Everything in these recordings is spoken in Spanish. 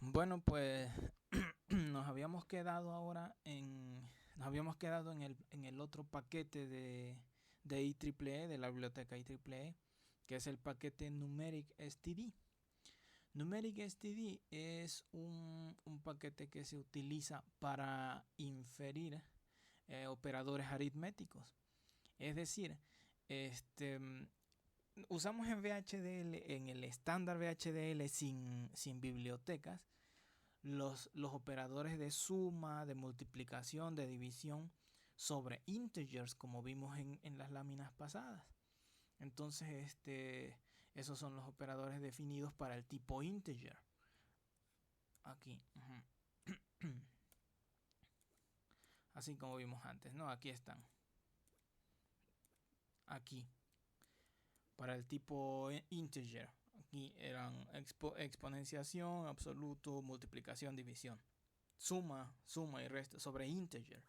Bueno, pues nos habíamos quedado en el otro paquete de IEEE, de la biblioteca IEEE, que es el paquete Numeric STD. Numeric STD es un paquete que se utiliza para inferir operadores aritméticos. Es decir, este, usamos en VHDL, en el estándar VHDL sin bibliotecas, los operadores de suma, de multiplicación, de división sobre integers, como vimos en las láminas pasadas. Entonces, esos son los operadores definidos para el tipo integer. Aquí. Así como vimos antes, ¿no? Aquí están. Aquí. Para el tipo integer. Aquí eran exponenciación, absoluto, multiplicación, división. Suma y resto sobre integer.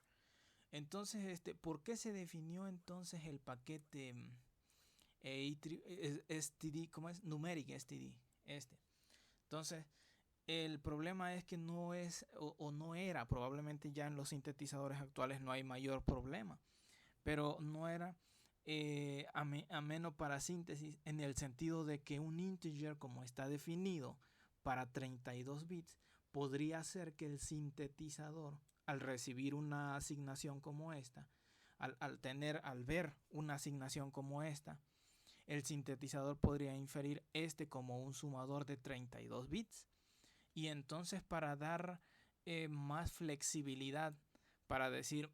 Entonces, ¿por qué se definió entonces el paquete STD? ¿Cómo es? Numeric STD. Entonces, el problema es que no es o no era, probablemente ya en los sintetizadores actuales no hay mayor problema, pero no era ameno para síntesis en el sentido de que un integer como está definido para 32 bits podría hacer que el sintetizador al recibir una asignación como esta, al ver una asignación como esta, el sintetizador podría inferir como un sumador de 32 bits. Y entonces para dar más flexibilidad, para decir,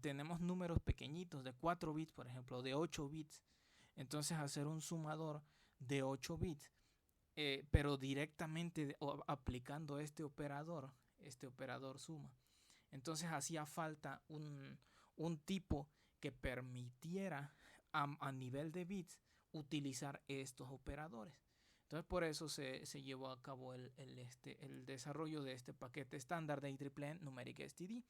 tenemos números pequeñitos de 4 bits, por ejemplo, de 8 bits, entonces hacer un sumador de 8 bits, pero directamente aplicando este operador suma. Entonces hacía falta un tipo que permitiera a nivel de bits utilizar estos operadores. Entonces por eso se llevó a cabo el desarrollo de este paquete estándar de IEEE Numeric STD.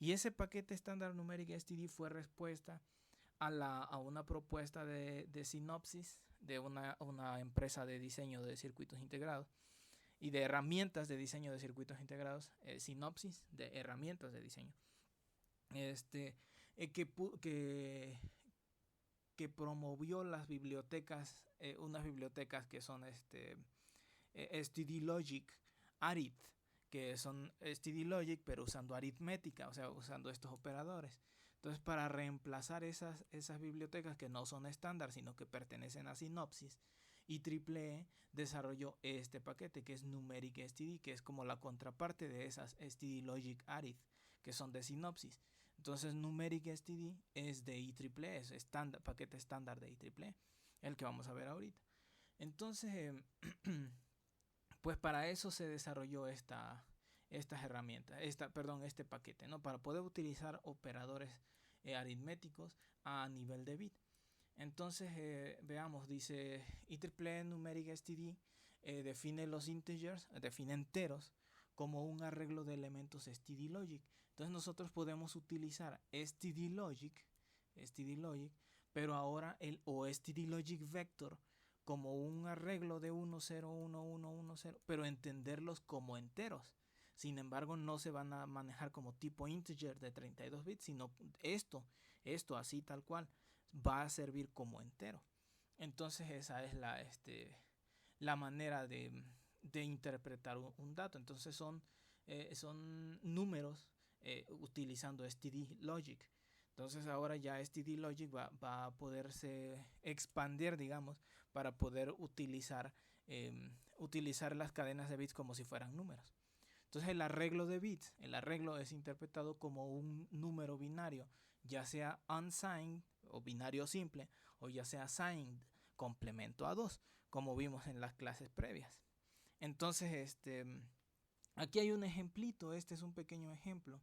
Y ese paquete estándar Numeric STD fue respuesta a una propuesta de Synopsys, de una empresa de diseño de circuitos integrados y de herramientas de diseño de circuitos integrados, Synopsys, de herramientas de diseño, este, eh, que, que, que promovió las bibliotecas, unas bibliotecas que son STD Logic, Arith, que son STD Logic pero usando aritmética, o sea, usando estos operadores. Entonces, para reemplazar esas bibliotecas que no son estándar, sino que pertenecen a Synopsys, IEEE desarrolló este paquete que es Numeric STD, que es como la contraparte de esas STD Logic Arith, que son de Synopsys. Entonces, Numeric STD es de IEEE, es paquete estándar de IEEE, el que vamos a ver ahorita. Entonces, pues para eso se desarrolló estas herramientas, este paquete, ¿no? Para poder utilizar operadores aritméticos a nivel de bit. Entonces, veamos, dice IEEE Numeric STD define los integers, define enteros como un arreglo de elementos STD Logic. Entonces nosotros podemos utilizar STD Logic, pero ahora o STD Logic Vector como un arreglo de 1, 0, 1, 1, 1, 0, pero entenderlos como enteros. Sin embargo, no se van a manejar como tipo integer de 32 bits, sino esto así tal cual, va a servir como entero. Entonces esa es la manera de interpretar un dato. Entonces son números utilizando STD Logic. Entonces ahora ya STD Logic va a poderse expandir, digamos, para poder utilizar las cadenas de bits como si fueran números. Entonces el arreglo de bits, el arreglo es interpretado como un número binario, ya sea unsigned o binario simple, o ya sea signed, complemento a 2, como vimos en las clases previas. Entonces, aquí hay un ejemplito, este es un pequeño ejemplo.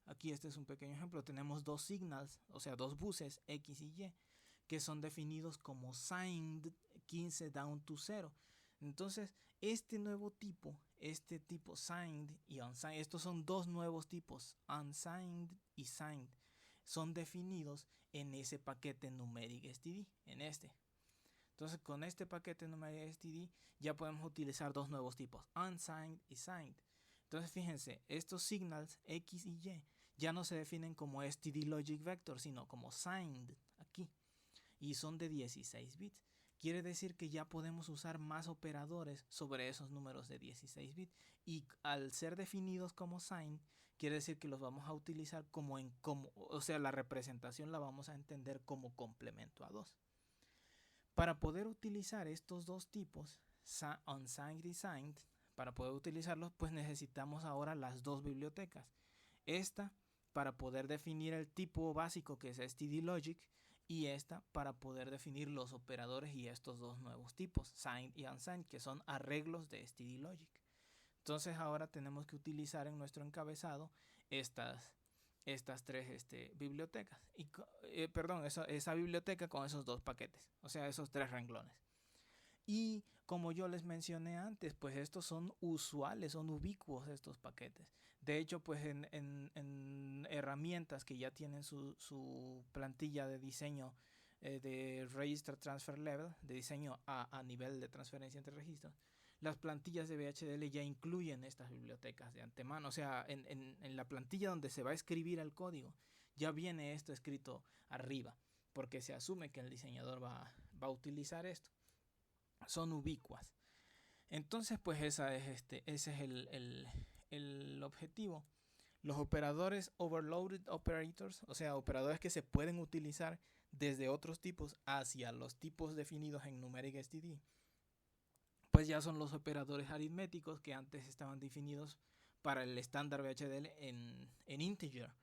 Aquí este es un pequeño ejemplo. Tenemos dos signals, o sea, dos buses X y Y, que son definidos como signed 15 down to 0. Entonces, este tipo signed y unsigned, estos son dos nuevos tipos, unsigned y signed, son definidos en ese paquete numeric std, en este. Entonces con este paquete numeric std ya podemos utilizar dos nuevos tipos, unsigned y signed. Entonces fíjense, estos signals X y Y ya no se definen como std logic vector, sino como signed aquí, y son de 16 bits. Quiere decir que ya podemos usar más operadores sobre esos números de 16 bits, y al ser definidos como signed, quiere decir que los vamos a utilizar o sea, la representación la vamos a entender como complemento a 2. Para poder utilizar estos dos tipos, unsigned y signed, para poder utilizarlos, pues necesitamos ahora las dos bibliotecas. Esta para poder definir el tipo básico, que es std-logic, y esta para poder definir los operadores y estos dos nuevos tipos, signed y unsigned, que son arreglos de std-logic. Entonces ahora tenemos que utilizar en nuestro encabezado estas tres bibliotecas. Esa biblioteca con esos dos paquetes, o sea, esos tres renglones. Y como yo les mencioné antes, pues estos son usuales, son ubicuos estos paquetes. De hecho, pues en herramientas que ya tienen su plantilla de diseño de Register Transfer Level, de diseño a nivel de transferencia entre registros, las plantillas de VHDL ya incluyen estas bibliotecas de antemano. O sea, en la plantilla donde se va a escribir el código, ya viene esto escrito arriba, porque se asume que el diseñador va a utilizar esto. Son ubicuas. Entonces, pues ese es el objetivo. Los operadores overloaded operators, o sea, operadores que se pueden utilizar desde otros tipos hacia los tipos definidos en numeric std, pues ya son los operadores aritméticos que antes estaban definidos para el estándar VHDL en integer.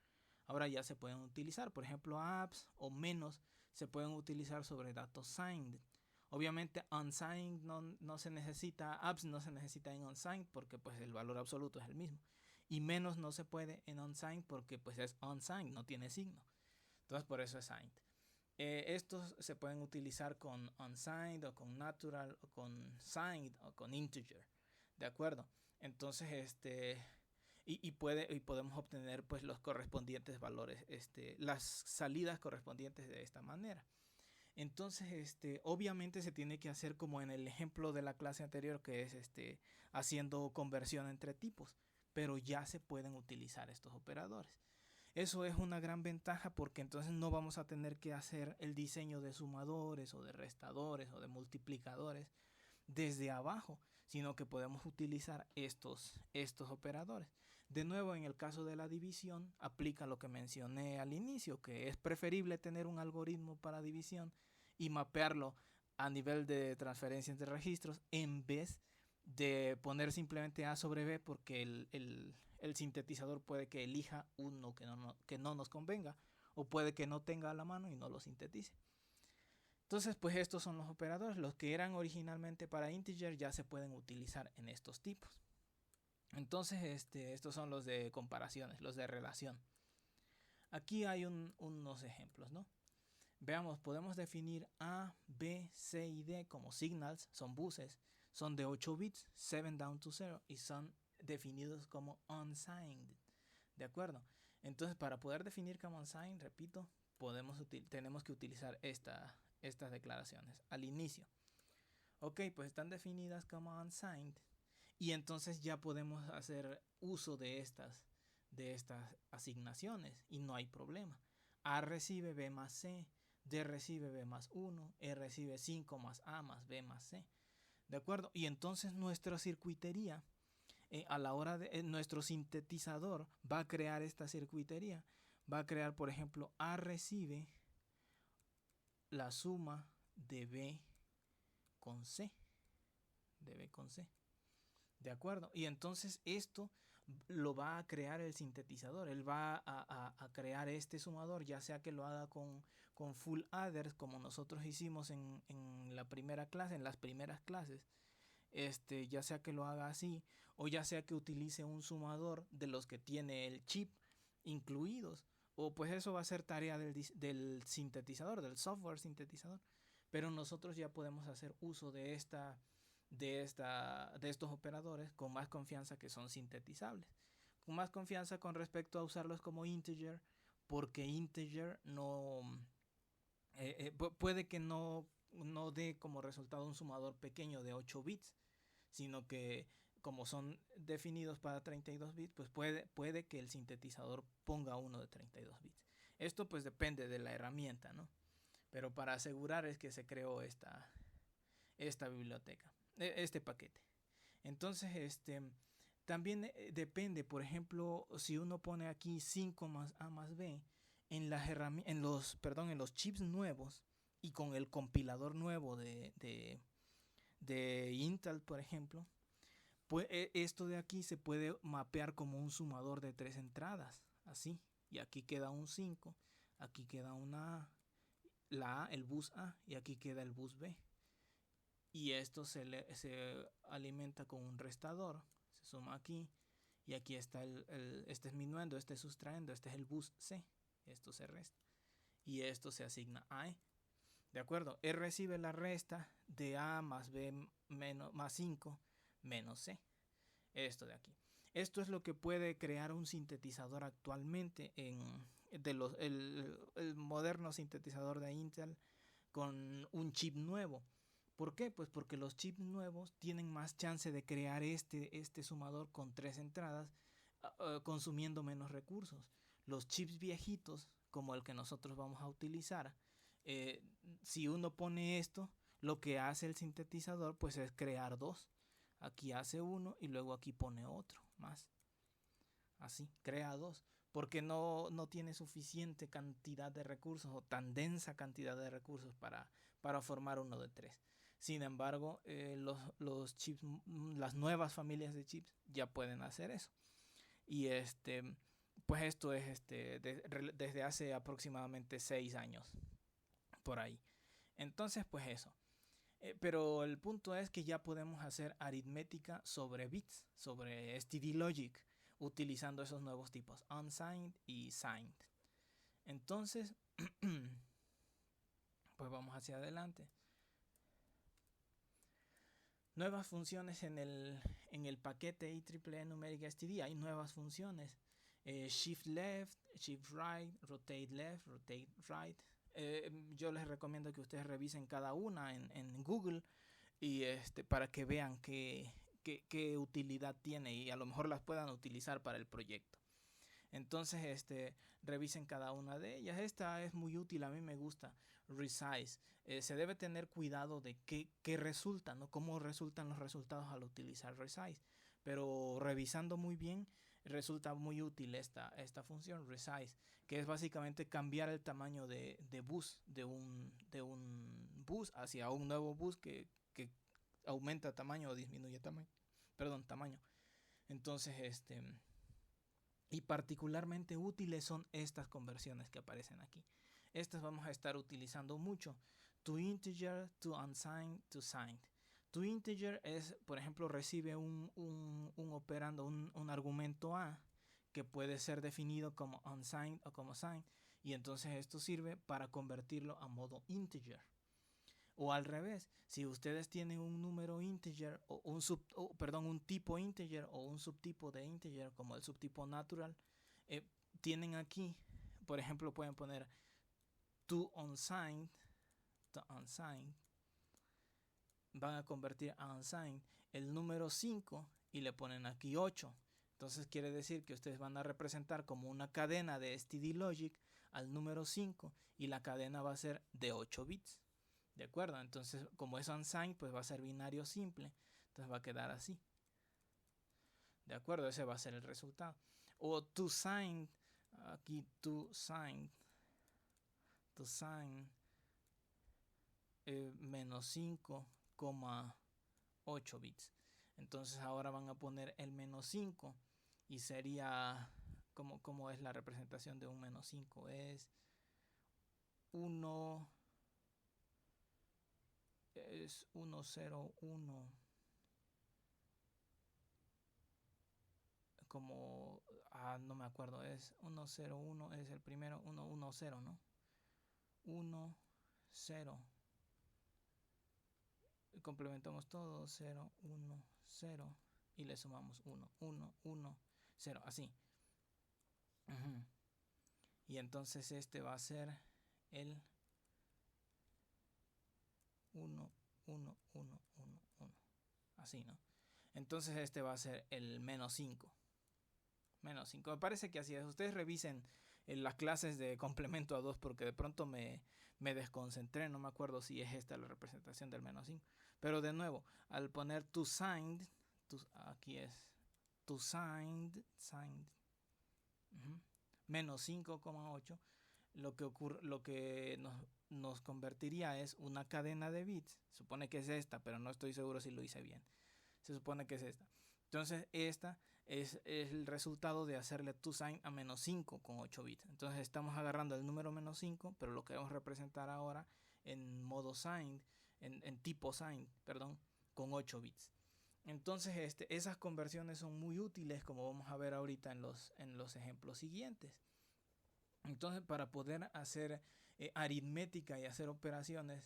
Ahora ya se pueden utilizar, por ejemplo, apps o menos se pueden utilizar sobre datos signed. Obviamente unsigned no se necesita, apps no se necesita en unsigned porque pues el valor absoluto es el mismo. Y menos no se puede en unsigned porque pues es unsigned, no tiene signo. Entonces por eso es signed. Estos se pueden utilizar con unsigned o con natural o con signed o con integer. ¿De acuerdo? Entonces podemos obtener pues los correspondientes valores, las salidas correspondientes de esta manera. Entonces, obviamente se tiene que hacer como en el ejemplo de la clase anterior, que es haciendo conversión entre tipos, pero ya se pueden utilizar estos operadores. Eso es una gran ventaja porque entonces no vamos a tener que hacer el diseño de sumadores o de restadores o de multiplicadores desde abajo, sino que podemos utilizar estos operadores. De nuevo, en el caso de la división, aplica lo que mencioné al inicio, que es preferible tener un algoritmo para división y mapearlo a nivel de transferencia entre registros en vez de poner simplemente A sobre B, porque el sintetizador puede que elija uno que no nos convenga, o puede que no tenga a la mano y no lo sintetice. Entonces, pues estos son los operadores. Los que eran originalmente para integer ya se pueden utilizar en estos tipos. Entonces, estos son los de comparaciones, los de relación. Aquí hay unos ejemplos, ¿no? Veamos, podemos definir A, B, C y D como signals, son buses, son de 8 bits, 7 down to 0, y son definidos como unsigned. ¿De acuerdo? Entonces, para poder definir como unsigned, repito, tenemos que utilizar estas declaraciones al inicio. Ok, pues están definidas como unsigned, y entonces ya podemos hacer uso de estas asignaciones y no hay problema. A recibe B más C, D recibe B más 1, E recibe 5 más A más B más C. ¿De acuerdo? Y entonces nuestra circuitería, a la hora de nuestro sintetizador va a crear esta circuitería. Va a crear, por ejemplo, A recibe la suma de B con C. De B con C. ¿De acuerdo? Y entonces esto lo va a crear el sintetizador. Él va a crear este sumador, ya sea que lo haga con full adders, como nosotros hicimos en la primera clase, en las primeras clases. Ya sea que lo haga así, o ya sea que utilice un sumador de los que tiene el chip incluidos, o pues eso va a ser tarea del sintetizador, del software sintetizador. Pero nosotros ya podemos hacer uso de estos operadores con más confianza, que son sintetizables, con más confianza con respecto a usarlos como integer, porque integer no puede que no no dé como resultado un sumador pequeño de 8 bits, sino que como son definidos para 32 bits, pues puede que el sintetizador ponga uno de 32 bits. Esto pues depende de la herramienta, ¿no? Pero para asegurar es que se creó esta biblioteca, este paquete. Entonces, también depende, por ejemplo, si uno pone aquí 5 más A más B en los chips nuevos y con el compilador nuevo de Intel, por ejemplo, pues esto de aquí se puede mapear como un sumador de 3 entradas, así. Y aquí queda un 5, aquí queda una A, la A, el bus A, y aquí queda el bus B. Y esto se alimenta con un restador, se suma aquí, y aquí está este es minuendo, este es sustrayendo, este es el bus C, esto se resta, y esto se asigna a E. ¿De acuerdo? E recibe la resta de A más B menos, más 5 menos C. Esto de aquí. Esto es lo que puede crear un sintetizador actualmente el moderno sintetizador de Intel con un chip nuevo. ¿Por qué? Pues porque los chips nuevos tienen más chance de crear este sumador con 3 entradas, consumiendo menos recursos. Los chips viejitos, como el que nosotros vamos a utilizar, eh, si uno pone esto, lo que hace el sintetizador pues es crear dos. Aquí hace uno y luego aquí pone otro más. Así, crea dos. Porque no tiene suficiente cantidad de recursos o tan densa cantidad de recursos para formar uno de tres. Sin embargo, los chips, las nuevas familias de chips ya pueden hacer eso. Y pues esto es desde hace aproximadamente 6 años, por ahí. Entonces, pues eso. Pero el punto es que ya podemos hacer aritmética sobre bits, sobre STD Logic, utilizando esos nuevos tipos, unsigned y signed. Entonces, pues vamos hacia adelante. Nuevas funciones en el paquete IEEE Numeric STD. Hay nuevas funciones. Shift left, shift right, rotate left, rotate right. Yo les recomiendo que ustedes revisen cada una en Google y para que vean qué utilidad tiene y a lo mejor las puedan utilizar para el proyecto. Entonces, revisen cada una de ellas. Esta es muy útil, a mí me gusta. Resize. Se debe tener cuidado de qué resulta, ¿no? Cómo resultan los resultados al utilizar resize. Pero revisando muy bien, resulta muy útil esta función resize, que es básicamente cambiar el tamaño de bus de un bus hacia un nuevo bus que aumenta tamaño o disminuye tamaño. Perdón, tamaño. Entonces, y particularmente útiles son estas conversiones que aparecen aquí. Estas vamos a estar utilizando mucho. To integer, to unsigned, to signed. To integer es, por ejemplo, recibe un operando, un argumento A que puede ser definido como unsigned o como signed. Y entonces esto sirve para convertirlo a modo integer. O al revés, si ustedes tienen un número integer o un tipo integer o un subtipo de integer como el subtipo natural, tienen aquí, por ejemplo, pueden poner to unsigned, van a convertir a unsigned el número 5 y le ponen aquí 8. Entonces quiere decir que ustedes van a representar como una cadena de STD Logic al número 5 y la cadena va a ser de 8 bits. ¿De acuerdo? Entonces, como es unsigned, pues va a ser binario simple. Entonces va a quedar así. ¿De acuerdo? Ese va a ser el resultado. O to signed, aquí to signed menos 5,8 bits. Entonces ahora van a poner el menos 5 y sería, ¿cómo es la representación de un menos 5? Es 1... es 101 como no me acuerdo, es 101 es el primero, 110, ¿no? 10 complementamos todo, 0 1 0 y le sumamos 1 1 1 0 así. Y entonces este va a ser el 1, 1, 1, 1, 1. Así, ¿no? Entonces este va a ser el menos 5. Menos 5. Me parece que así es. Ustedes revisen en las clases de complemento a 2 porque de pronto me desconcentré. No me acuerdo si es esta la representación del menos 5. Pero de nuevo, al poner to signed, aquí es to signed, menos 5,8, lo que nos convertiría es una cadena de bits. Supone que es esta, pero no estoy seguro si lo hice bien. Se supone que es esta. Entonces esta es el resultado de hacerle toSign a menos 5 con 8 bits. Entonces estamos agarrando el número menos 5, pero lo queremos representar ahora en modo signed, en tipo signed, perdón, con 8 bits. Entonces esas conversiones son muy útiles, como vamos a ver ahorita en los ejemplos siguientes. Entonces, para poder hacer aritmética y hacer operaciones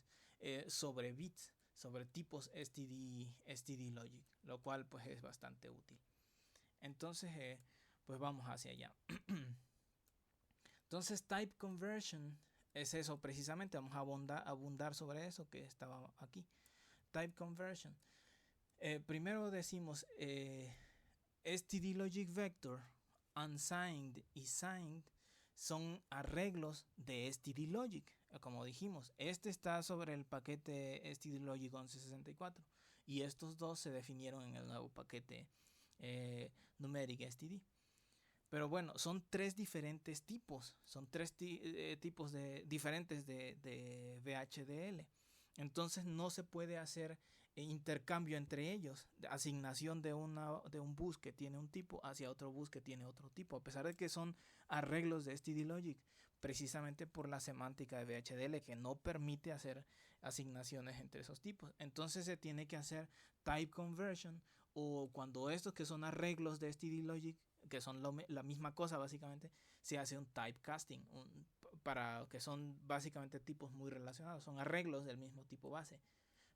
sobre bits, sobre tipos STD Logic, lo cual pues es bastante útil. Entonces, pues vamos hacia allá. Entonces, type conversion es eso precisamente. Vamos a abundar sobre eso que estaba aquí. Type conversion. Primero decimos STD Logic Vector, unsigned y signed son arreglos de STD Logic. Como dijimos, este está sobre el paquete STD Logic 1164 y estos dos se definieron en el nuevo paquete Numeric STD. Pero bueno, son tres diferentes tipos, son tres tipos diferentes de VHDL. Entonces no se puede hacer intercambio entre ellos, asignación de un bus que tiene un tipo hacia otro bus que tiene otro tipo, a pesar de que son arreglos de STD Logic, precisamente por la semántica de VHDL que no permite hacer asignaciones entre esos tipos. Entonces se tiene que hacer type conversion, o cuando estos que son arreglos de STD Logic, que son la misma cosa básicamente, se hace un typecasting, para que son básicamente tipos muy relacionados, son arreglos del mismo tipo base.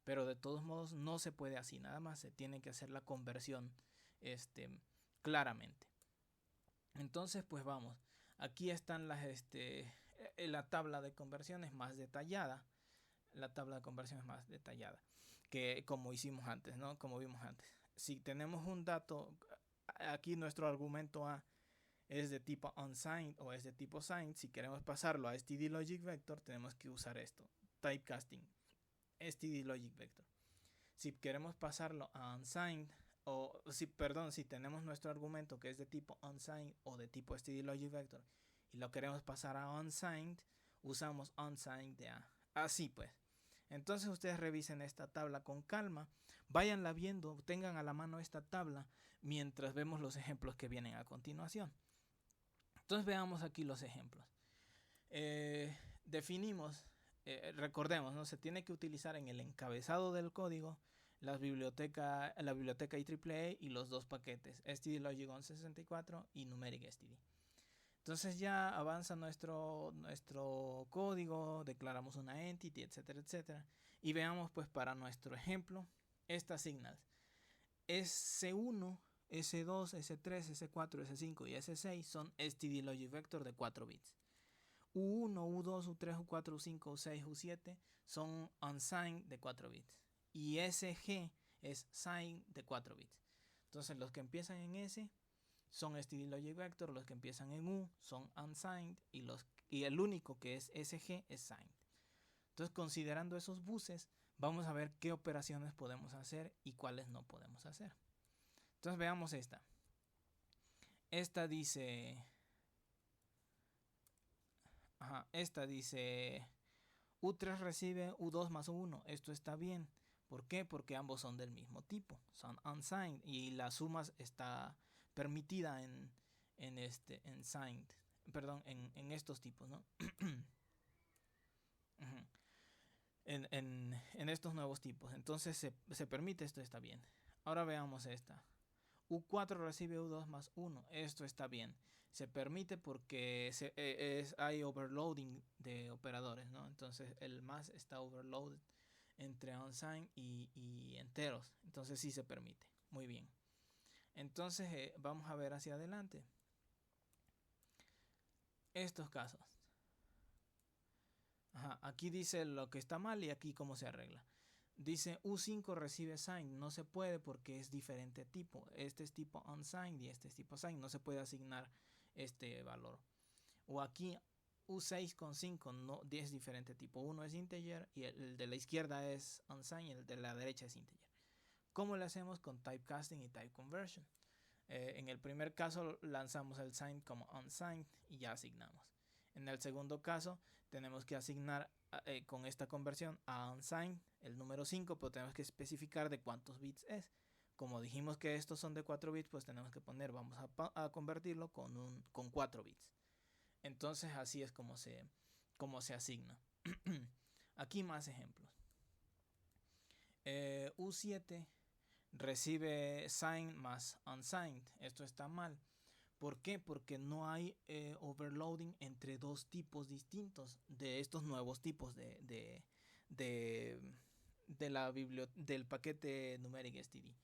Pero de todos modos no se puede así, nada más se tiene que hacer la conversión claramente. Entonces pues vamos, aquí están la tabla de conversiones más detallada, que como hicimos antes, ¿no? Como vimos antes. Si tenemos un dato, aquí nuestro argumento A es de tipo unsigned o es de tipo signed. Si queremos pasarlo a STD Logic Vector, tenemos que usar esto, typecasting STD Logic Vector. Si queremos pasarlo a unsigned, si tenemos nuestro argumento que es de tipo unsigned o de tipo STD Logic Vector y lo queremos pasar a unsigned, usamos unsigned de A. Así pues. Entonces ustedes revisen esta tabla con calma, váyanla viendo, tengan a la mano esta tabla mientras vemos los ejemplos que vienen a continuación. Entonces veamos aquí los ejemplos. Definimos, recordemos, ¿no? Se tiene que utilizar en el encabezado del código la biblioteca IEEE y los dos paquetes, STD Logic 1164 y Numeric STD. Entonces ya avanza nuestro código, declaramos una entity, etcétera, etcétera. Y veamos pues para nuestro ejemplo estas signals. S1, S2, S3, S4, S5 y S6 son STD Logic Vector de 4 bits. U1, U2, U3, U4, U5, U6, U7 son unsigned de 4 bits. Y SG es signed de 4 bits. Entonces los que empiezan en S son STD Logic Vector, los que empiezan en U son unsigned y el único que es SG es signed. Entonces, considerando esos buses, vamos a ver qué operaciones podemos hacer y cuáles no podemos hacer. Entonces veamos esta. Esta dice U3 recibe U2 más U1. Esto está bien. ¿Por qué? Porque ambos son del mismo tipo. Son unsigned y la suma está permitida en signed. Perdón, en estos tipos, ¿no? en estos nuevos tipos. Entonces se permite, esto está bien. Ahora veamos esta. U4 recibe U2 más 1. Esto está bien. Se permite porque hay overloading de operadores, ¿no? Entonces el más está overloaded entre unsigned y enteros. Entonces sí se permite. Muy bien. Entonces vamos a ver hacia adelante estos casos. Aquí dice lo que está mal y aquí cómo se arregla. Dice U5 recibe signed, no se puede porque es diferente tipo. Este es tipo unsigned y este es tipo signed, no se puede asignar este valor. O aquí U6 con 5 no, es diferente tipo. Uno es integer y el de la izquierda es unsigned y el de la derecha es integer. ¿Cómo lo hacemos? Con typecasting y type conversion. En el primer caso lanzamos el signed como unsigned y ya asignamos. En el segundo caso tenemos que asignar con esta conversión a unsigned el número 5, pero tenemos que especificar de cuántos bits es. Como dijimos que estos son de 4 bits, pues tenemos que poner, vamos a convertirlo con 4 bits. Entonces así es como se asigna. Aquí más ejemplos. U7 recibe signed más unsigned. Esto está mal. ¿Por qué? Porque no hay overloading entre dos tipos distintos de estos nuevos tipos del paquete numeric std.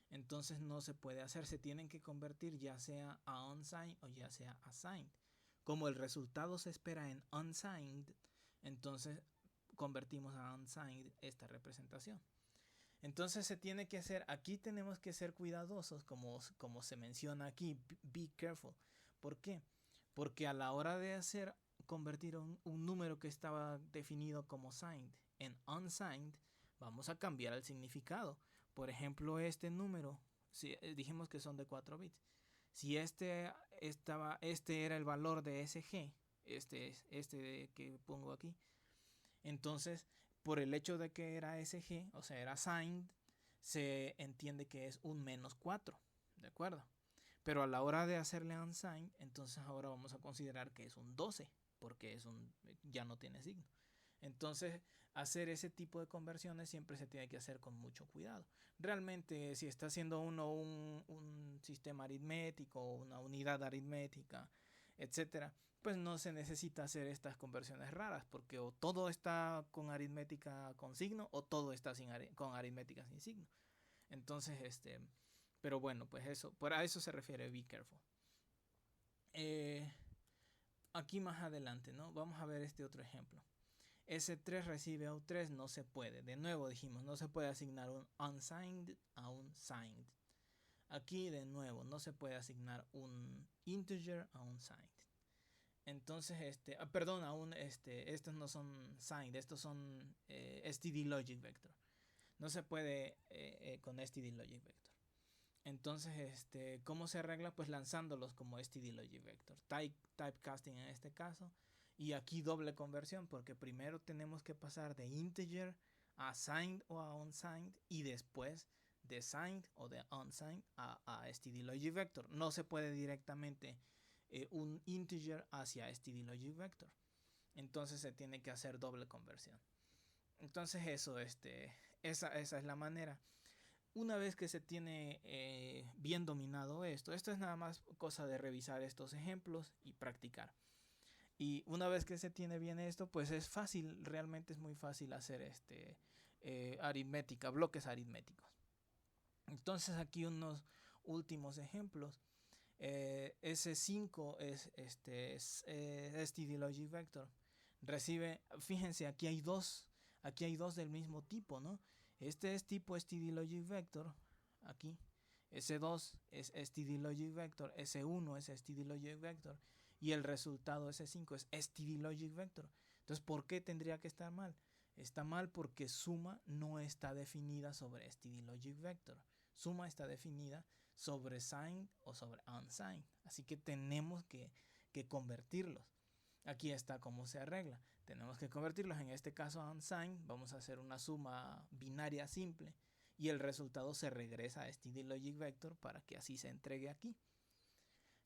Entonces no se puede hacer, se tienen que convertir ya sea a unsigned o ya sea a signed. Como el resultado se espera en unsigned, entonces convertimos a unsigned esta representación. Entonces se tiene que hacer, aquí tenemos que ser cuidadosos, como se menciona aquí, be careful. ¿Por qué? Porque a la hora de convertir un número que estaba definido como signed en unsigned, vamos a cambiar el significado. Por ejemplo, este número, si dijimos que son de 4 bits. Si este era el valor de SG, este que pongo aquí, entonces por el hecho de que era SG, o sea, era signed, se entiende que es un menos 4, ¿de acuerdo? Pero a la hora de hacerle unsigned, entonces ahora vamos a considerar que es un 12, porque ya no tiene signo. Entonces, hacer ese tipo de conversiones siempre se tiene que hacer con mucho cuidado. Realmente, si está haciendo uno un sistema aritmético, una unidad aritmética, etcétera, pues no se necesita hacer estas conversiones raras, porque o todo está con aritmética con signo o todo está con aritmética sin signo. Entonces, pero bueno, pues a eso se refiere be careful. Aquí más adelante, ¿no? Vamos a ver este otro ejemplo. S3 recibe U3, no se puede. De nuevo dijimos, no se puede asignar un unsigned a un signed. Aquí de nuevo, no se puede asignar un integer a un signed. Entonces, estos no son signed, estos son std logic vector. No se puede con std logic vector. Entonces, ¿cómo se arregla? Pues lanzándolos como std logic vector. Typecasting en este caso. Y aquí doble conversión, porque primero tenemos que pasar de integer a signed o a unsigned y después de signed o de unsigned a std logic vector. No se puede directamente un integer hacia std logic vector. Entonces se tiene que hacer doble conversión. Entonces esa es la manera. Una vez que se tiene bien dominado esto es nada más cosa de revisar estos ejemplos y practicar. Y una vez que se tiene bien esto, pues es fácil, realmente es muy fácil hacer aritmética, bloques aritméticos. Entonces aquí unos últimos ejemplos. S5 es std logic vector. Recibe, fíjense, aquí hay dos del mismo tipo, ¿no? Este es tipo std logic vector, aquí. S2 es std logic vector, S1 es std logic vector y el resultado S5 es std logic vector. Entonces, ¿por qué tendría que estar mal? Está mal porque suma no está definida sobre std logic vector. Suma está definida sobre signed o sobre unsigned. Así que tenemos que convertirlos. Aquí está cómo se arregla. Tenemos que convertirlos, en este caso a unsigned. Vamos a hacer una suma binaria simple y el resultado se regresa a std logic vector para que así se entregue aquí.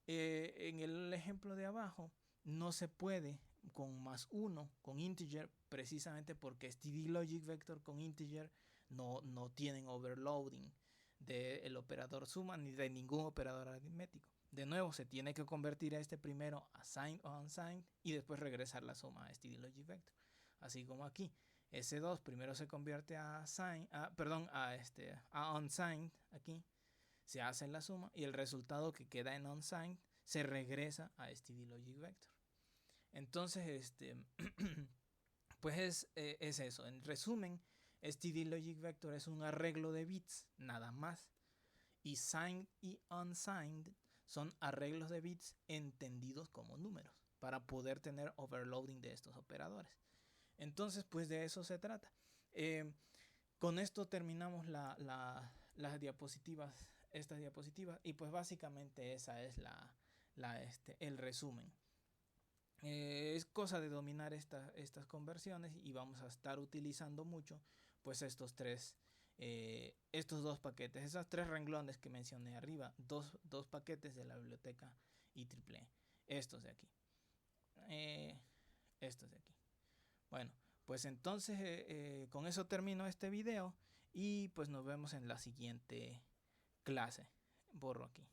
En el ejemplo de abajo no se puede con más 1 con integer, precisamente porque std logic vector con integer no tienen overloading del operador suma ni de ningún operador aritmético. De nuevo se tiene que convertir a este primero a signed o unsigned y después regresar la suma a std logic vector. Así como aquí, S2 primero se convierte a unsigned aquí, se hace la suma y el resultado que queda en unsigned se regresa a std logic vector. Entonces, pues es eso. En resumen, STD Logic Vector es un arreglo de bits, nada más. Y signed y unsigned son arreglos de bits entendidos como números, para poder tener overloading de estos operadores. Entonces, pues de eso se trata. Con esto terminamos las diapositivas, estas diapositivas, y pues básicamente esa es el resumen. Es cosa de dominar estas conversiones, y vamos a estar utilizando mucho pues estos dos paquetes, esos 3 renglones que mencioné arriba, dos paquetes de la biblioteca IEEE, estos de aquí. Estos de aquí. Bueno, pues entonces con eso termino este video, y pues nos vemos en la siguiente clase. Borro aquí.